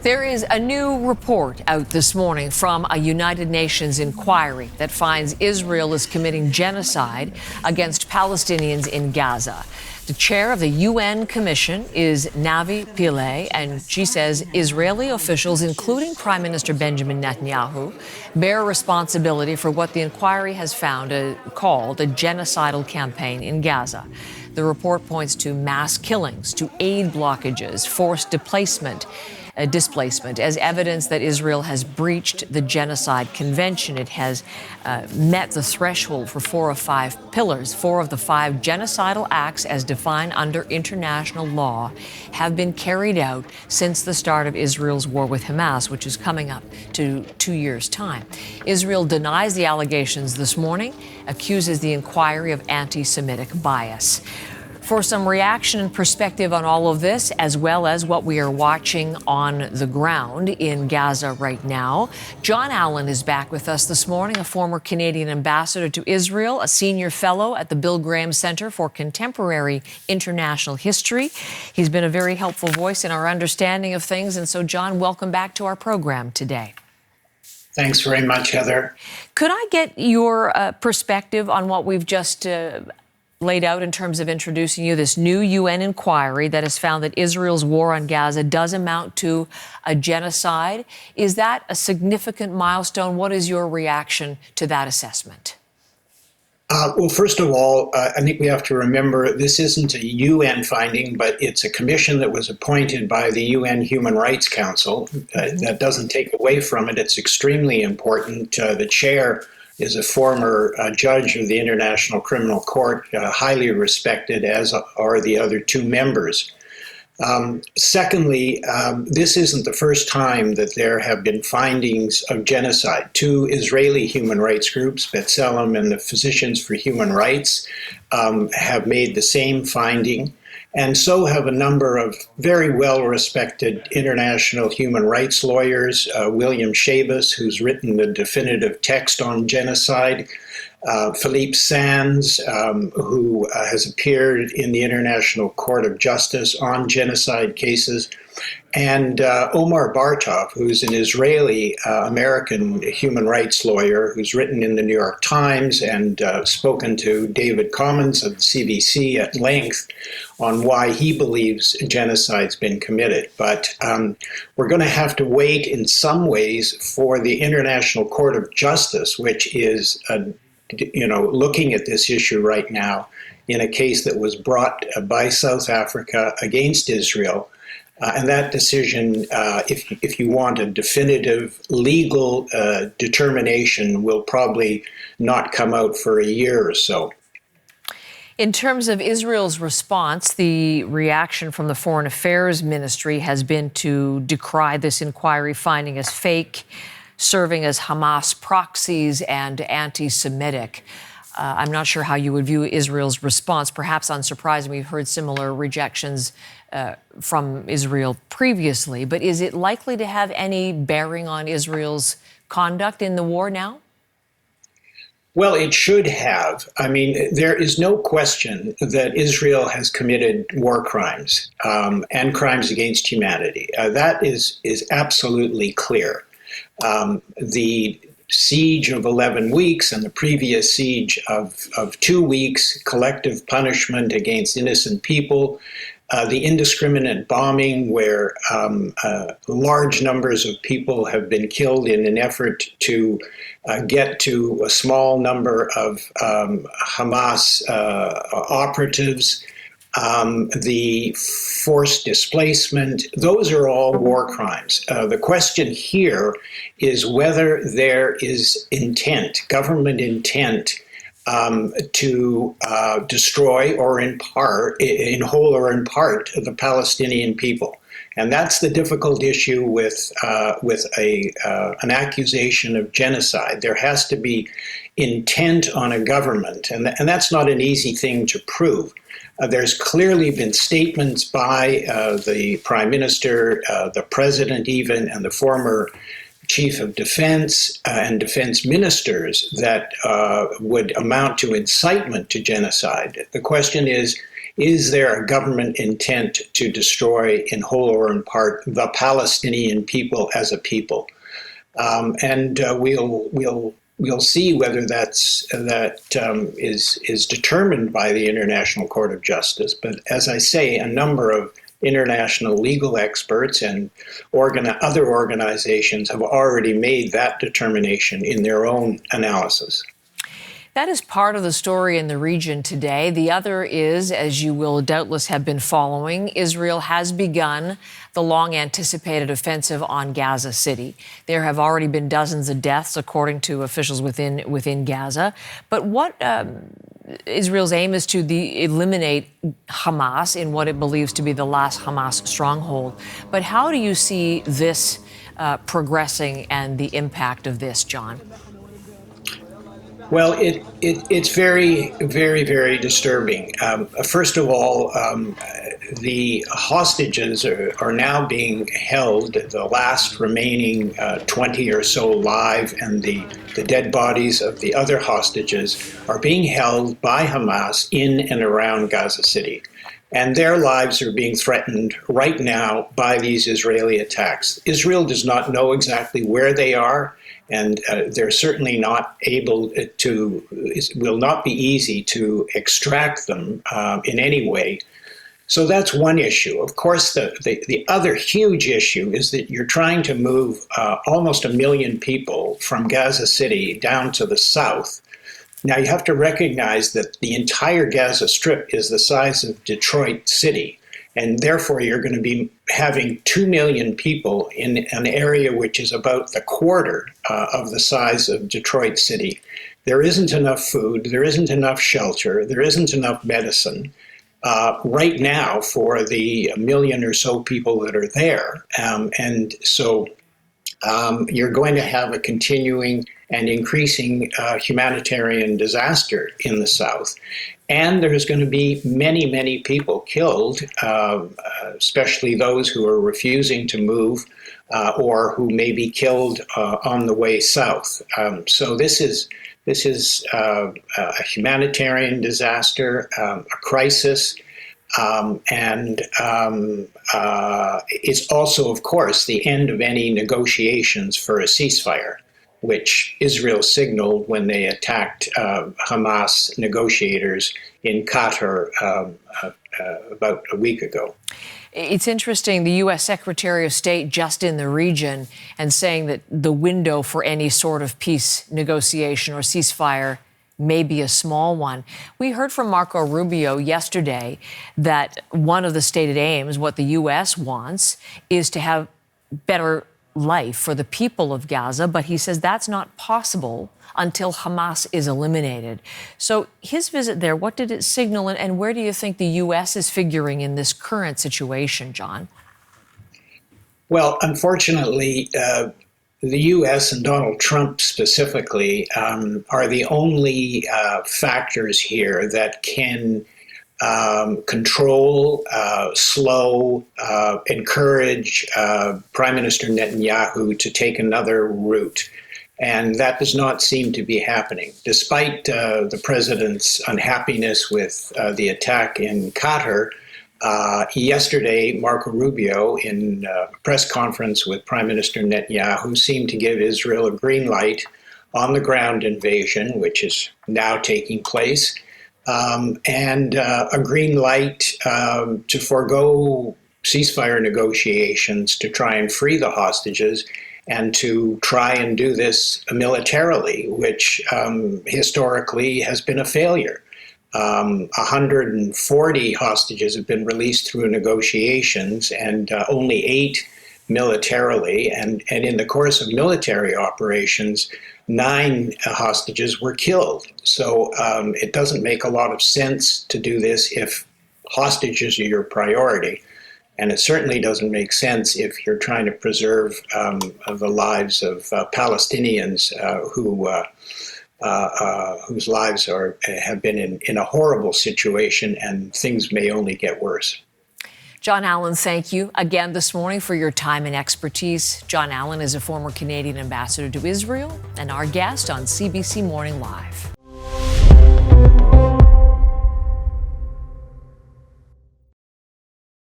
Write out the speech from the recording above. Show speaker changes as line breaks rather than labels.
There is a new report out this morning from a United Nations inquiry that finds Israel is committing genocide against Palestinians in Gaza. The chair of the UN Commission is Navi Pillay, and she says Israeli officials, including Prime Minister Benjamin Netanyahu, bear responsibility for what the inquiry has found called a genocidal campaign in Gaza. The report points to mass killings, to aid blockages, forced displacement as evidence that Israel has breached the Genocide Convention. It has met the threshold for 4 of 5 pillars. 4 of the 5 genocidal acts as defined under international law have been carried out since the start of Israel's war with Hamas, which is coming up to 2 years' time. Israel denies the allegations this morning, accuses the inquiry of anti-Semitic bias. For some reaction and perspective on all of this, as well as what we are watching on the ground in Gaza right now, Jon Allen is back with us this morning, a former Canadian ambassador to Israel, a senior fellow at the Bill Graham Center for Contemporary International History. He's been a very helpful voice in our understanding of things. And so, Jon, welcome back to our program today.
Thanks very much, Heather.
Could I get your perspective on what we've just laid out in terms of introducing you, this new UN inquiry that has found that Israel's war on Gaza does amount to a genocide? Is that a significant milestone? What is your reaction to that assessment?
Well, first of all, I think we have to remember this isn't a UN finding, but it's a commission that was appointed by the UN Human Rights Council. That doesn't take away from it. It's extremely important. The chair is a former judge of the International Criminal Court, highly respected, as are the other 2 members. Secondly, this isn't the first time that there have been findings of genocide. 2 Israeli human rights groups, B'Tselem and the Physicians for Human Rights, have made the same finding. And so have a number of very well-respected international human rights lawyers, William Schabas, who's written the definitive text on genocide, Philippe Sands, who has appeared in the International Court of Justice on genocide cases, and Omar Bartov, who's an Israeli-American human rights lawyer who's written in the New York Times and spoken to David Commons of the CBC at length on why he believes genocide's been committed. But we're going to have to wait in some ways for the International Court of Justice, which is looking at this issue right now in a case that was brought by South Africa against Israel. And that decision, if you want a definitive legal determination, will probably not come out for a year or so.
In terms of Israel's response, the reaction from the Foreign Affairs Ministry has been to decry this inquiry finding as fake, serving as Hamas proxies and anti-Semitic. I'm not sure how you would view Israel's response. Perhaps unsurprising, we've heard similar rejections from Israel previously. But is it likely to have any bearing on Israel's conduct in the war now?
Well, it should have. I mean, there is no question that Israel has committed war crimes and crimes against humanity. That is absolutely clear. The siege of 11 weeks and the previous siege of 2 weeks, collective punishment against innocent people, the indiscriminate bombing where large numbers of people have been killed in an effort to get to a small number of Hamas operatives, the forced displacement, those are all war crimes. The question here is whether there is intent, government intent, to destroy or in whole or in part, the Palestinian people. And that's the difficult issue with an accusation of genocide. There has to be intent on a government, and that's not an easy thing to prove. There's clearly been statements by the Prime Minister, the President even, and the former Chief of Defense and defense ministers that would amount to incitement to genocide. The question is is there a government intent to destroy in whole or in part the Palestinian people as a people? And we'll see whether that is determined by the International Court of Justice. But as I say, a number of international legal experts and other organizations have already made that determination in their own analysis.
That is part of the story in the region today. The other is, as you will doubtless have been following, Israel has begun the long-anticipated offensive on Gaza City. There have already been dozens of deaths, according to officials within Gaza. But what Israel's aim is to eliminate Hamas in what it believes to be the last Hamas stronghold. But how do you see this progressing and the impact of this, Jon?
Well, it's very, very, very disturbing. First of all, the hostages are now being held, the last remaining 20 or so alive, and the dead bodies of the other hostages are being held by Hamas in and around Gaza City. And their lives are being threatened right now by these Israeli attacks. Israel does not know exactly where they are, and they're certainly not able to, it will not be easy to extract them in any way. So that's one issue. Of course, the other huge issue is that you're trying to move almost 1 million people from Gaza City down to the south. Now, you have to recognize that the entire Gaza Strip is the size of Detroit City, and therefore you're going to be having 2 million people in an area which is about the quarter of the size of Detroit City. There isn't enough food, there isn't enough shelter, there isn't enough medicine right now for the 1 million or so people that are there. And so you're going to have a continuing and increasing humanitarian disaster in the south. And there's going to be many, many people killed, especially those who are refusing to move or who may be killed on the way south. So this is a humanitarian disaster, a crisis. And it's also, of course, the end of any negotiations for a ceasefire, which Israel signaled when they attacked Hamas negotiators in Qatar about a week ago.
It's interesting, the U.S. Secretary of State just in the region and saying that the window for any sort of peace negotiation or ceasefire may be a small one. We heard from Marco Rubio yesterday that one of the stated aims, what the U.S. wants, is to have better life for the people of Gaza, but he says that's not possible until Hamas is eliminated. So his visit there, what did it signal, and where do you think the U.S. is figuring in this current situation, Jon?
Well, unfortunately, the U.S. and Donald Trump specifically are the only factors here that can control, slow, encourage Prime Minister Netanyahu to take another route. And that does not seem to be happening. Despite the president's unhappiness with the attack in Qatar, yesterday, Marco Rubio, in a press conference with Prime Minister Netanyahu, seemed to give Israel a green light on the ground invasion, which is now taking place, and a green light to forego ceasefire negotiations to try and free the hostages and to try and do this militarily, which historically has been a failure. 140 hostages have been released through negotiations and only 8 militarily. And in the course of military operations, 9 hostages were killed. So it doesn't make a lot of sense to do this if hostages are your priority. And it certainly doesn't make sense if you're trying to preserve the lives of Palestinians whose lives have been in a horrible situation, and things may only get worse.
Jon Allen, thank you again this morning for your time and expertise. Jon Allen is a former Canadian ambassador to Israel and our guest on CBC Morning Live.